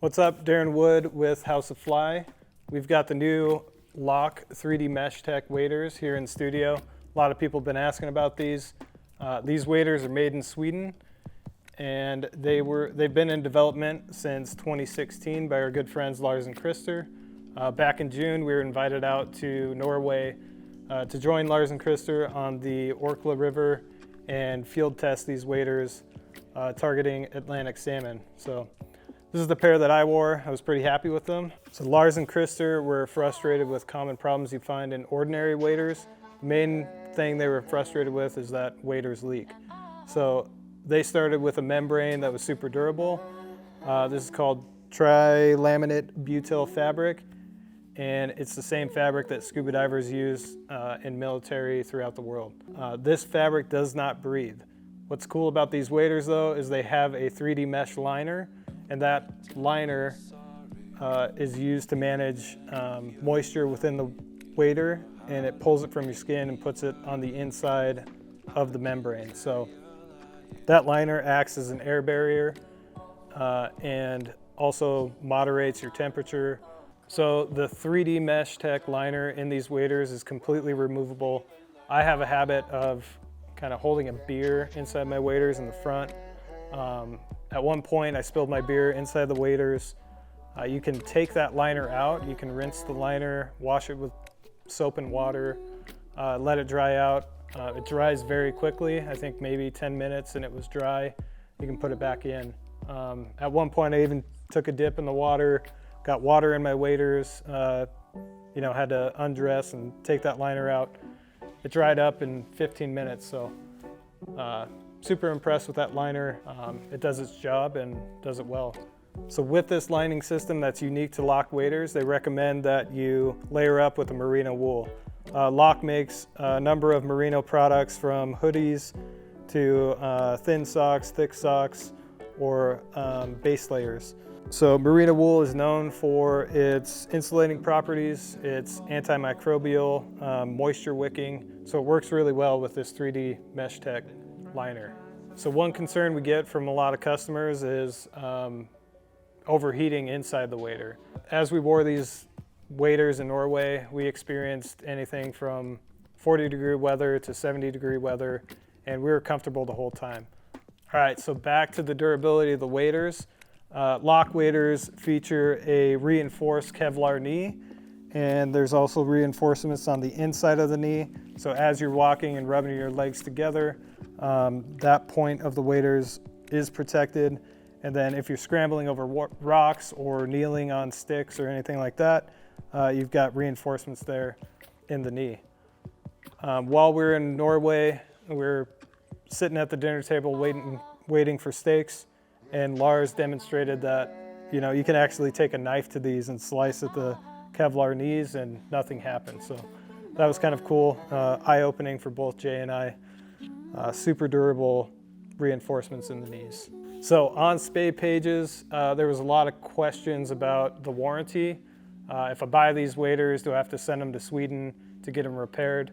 What's up, Darren Wood with House of Fly. We've got the new LOC 3D Mesh Tech waders here in studio. A lot of people have been asking about these. These waders are made in Sweden, and they've been in development since 2016 by our good friends Lars and Christer. Back in June, we were invited out to Norway to join Lars and Christer on the Orkla River and field test these waders targeting Atlantic salmon. So this is the pair that I wore. I was pretty happy with them. So Lars and Christer were frustrated with common problems you find in ordinary waders. The main thing they were frustrated with is that waders leak. So they started with a membrane that was super durable. This is called tri-laminate butyl fabric, and it's the same fabric that scuba divers use in military throughout the world. This fabric does not breathe. What's cool about these waders though is they have a 3D mesh liner, and that liner is used to manage moisture within the wader, and it pulls it from your skin and puts it on the inside of the membrane. So that liner acts as an air barrier and also moderates your temperature. So the 3D Mesh Tech liner in these waders is completely removable. I have a habit of kind of holding a beer inside my waders in the front. At one point, I spilled my beer inside the waders. You can take that liner out. You can rinse the liner, wash it with soap and water, let it dry out. It dries very quickly. I think maybe 10 minutes and it was dry. You can put it back in. At one point, I even took a dip in the water, got water in my waders, had to undress and take that liner out. It dried up in 15 minutes, so super impressed with that liner. It does its job and does it well. So with this lining system that's unique to LOC waders, they recommend that you layer up with a merino wool. LOC makes a number of merino products, from hoodies to thin socks, thick socks, or base layers. So merino wool is known for its insulating properties, its antimicrobial, moisture wicking, so it works really well with this 3D Mesh Tech liner. So one concern we get from a lot of customers is overheating inside the wader. As we wore these waders in Norway, we experienced anything from 40-degree weather to 70-degree weather, and we were comfortable the whole time. All right, so back to the durability of the waders. LOC waders feature a reinforced Kevlar knee, and there's also reinforcements on the inside of the knee. So as you're walking and rubbing your legs together, that point of the waders is protected. And then if you're scrambling over rocks or kneeling on sticks or anything like that, you've got reinforcements there in the knee. While we're in Norway, we're sitting at the dinner table waiting for steaks, and Lars demonstrated that you can actually take a knife to these and slice at the Kevlar knees and nothing happens. So that was kind of cool, eye-opening for both Jay and I. Super durable reinforcements in the knees. So on Spay pages, there was a lot of questions about the warranty. If I buy these waders, do I have to send them to Sweden to get them repaired?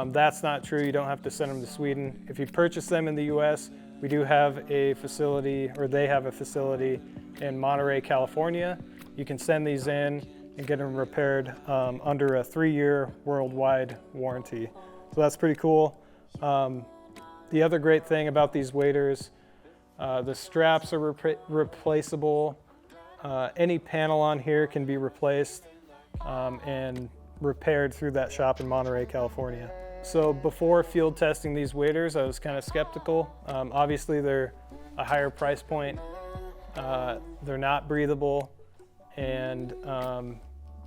That's not true. You don't have to send them to Sweden. If you purchase them in the US, we do have a facility, or they have a facility in Monterey, California. You can send these in and get them repaired under a 3-year worldwide warranty. So that's pretty cool. The other great thing about these waders, the straps are replaceable. Any panel on here can be replaced and repaired through that shop in Monterey, California. So before field testing these waders, I was kind of skeptical. Obviously, they're a higher price point. They're not breathable. And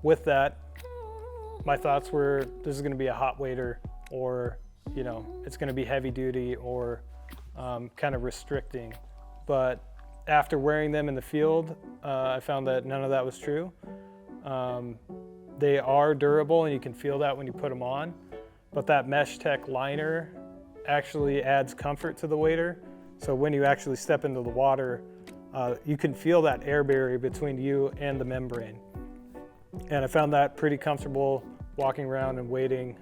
with that, my thoughts were, this is going to be a hot wader, or it's going to be heavy duty or kind of restricting. But after wearing them in the field, I found that none of that was true. They are durable, and you can feel that when you put them on. But that Mesh Tech liner actually adds comfort to the wader. So when you actually step into the water, you can feel that air barrier between you and the membrane. And I found that pretty comfortable walking around and wading.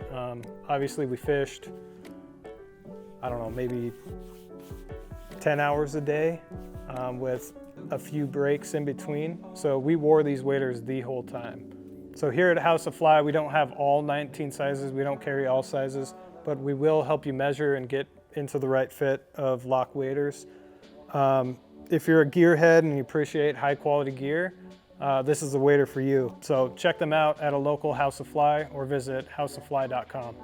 Obviously we fished, I don't know, maybe 10 hours a day. with a few breaks in between. So we wore these waders the whole time. So here at House of Fly, we don't have all 19 sizes. We don't carry all sizes, but we will help you measure and get into the right fit of LOC waders. If you're a gearhead and you appreciate high quality gear, this is the wader for you. So check them out at a local House of Fly or visit houseoffly.com.